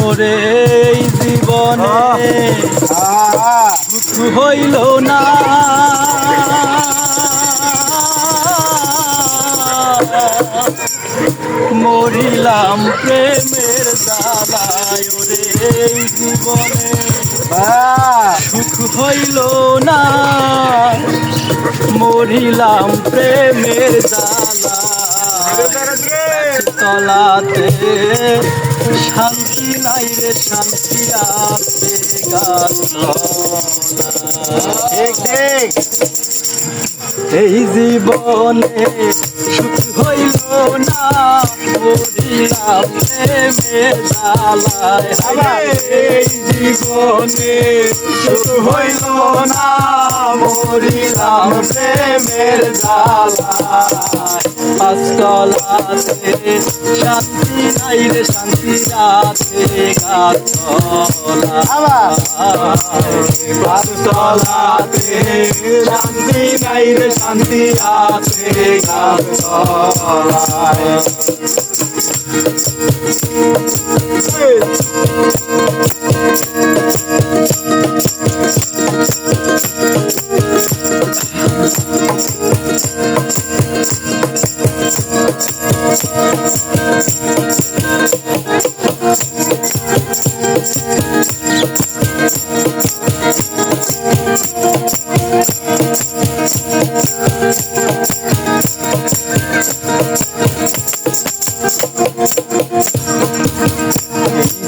ওরে এই জীবনে দুঃখ হইল না, মরিলাম প্রেমের জ্বালায়। ওরে এই জীবনে সুখ হইল না, মরিলাম প্রেমের জ্বালায়। তলাতে শান্তি নাই রে, শান্তি আছে গাছতলায়। এই জীবনে সুখ হইল না, মরিলাম প্রেমের জ্বালায়। এই জীবনে সুখ হইল না, মরিলাম প্রেমের জ্বালায়। পাঁচতলাতে শান্তি নাই রে, শান্তি আছে গাছতলায়। পাঁচতলাতে শান্তি নাই রে, শান্তি আছে গাছতলায়।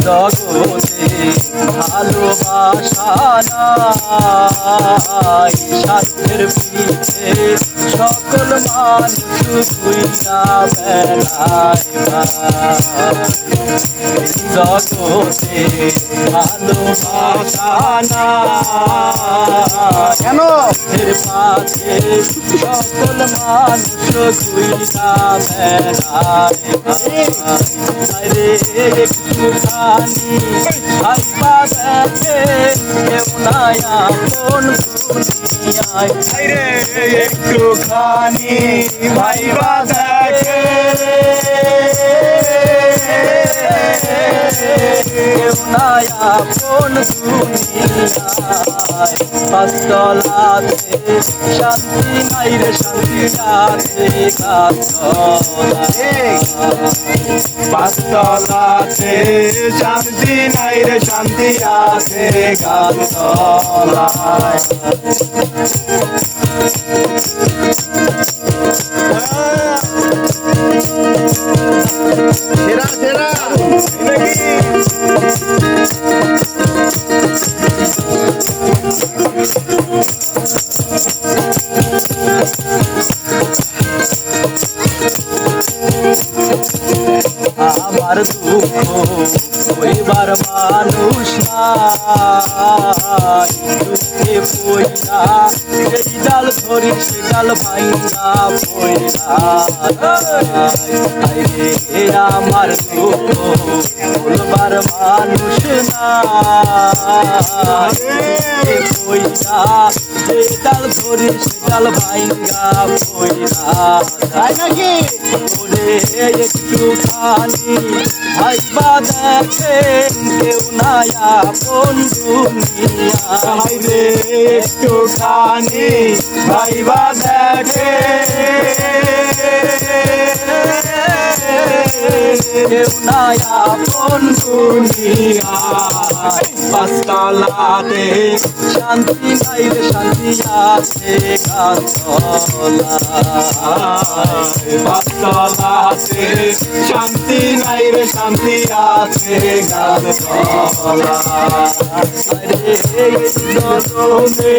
জগতে ভালোবাসা নাই, স্বার্থের পিছে সকল মানুষ ঘুইরা বেড়ায়। জগতে ভালোবাসা নাই, কেন পাশে সকল মানুষ ঘুইরা বেড়ায়। একটুখানি ভাইবা দেখে কেউ নাই আপন দুনিয়ায়। একটুখানি ভাইবা দেখে কেউ নাই আপন দুনিয়ায়। পাঁচতলাতে শান্তি নাই রে, শান্তি আছে গাছতলায়। পাঁচতলাতে শান্তি নাই রে, শান্তি আছে গাছতলায়। সেরা সেরা আমার দুঃখ হইবার মানুষ নাই, দুঃখে পইরা এই ডাল ধরি সে ডাল ভাঙ্গা পইরা। আমার দুঃখ বলবার মানুষ নাই, পইরা এই ডাল ধরি সে ডাল ভাঙ্গা পইরা। তাই নাকি? ওরে একটুখানি ভাইবা দেখে কেউ নাই আপন দুনিয়ায় রে। একটুখানি ভাইবা দেখে কেউ নাই আপন দুনিয়ায়। পাঁচতলাতে শান্তি নাই রে, শান্তি আছে গাছতলায়। পাঁচতলাতে শান্তি নাই রে, শান্তি আছে গাছতলায়। জনমে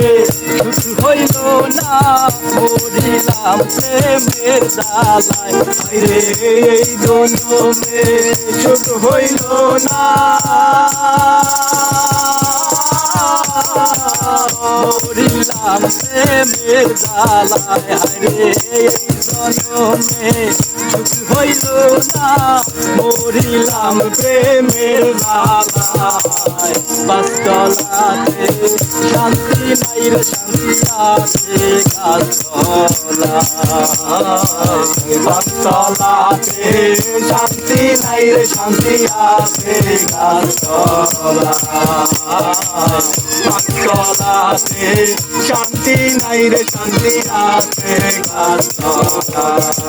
সুখ হইল না, মরিলাম প্রেমের জ্বালায়। এই জনমে সুখ হইল না, মরিলাম প্রেমের জ্বালায় হায়রে এই জনমে সুখ হইল না মরিলাম প্রেমের জ্বালায় পাঁচতলাতে শান্তি নাই রে শান্তি আছে গাছতলায় পাঁচতলাতে শান্তি নাই রে শান্তি আছে গাছতলায় পাঁচতলাতে শান্তি নাই রে শান্তি আছে গাছতলায়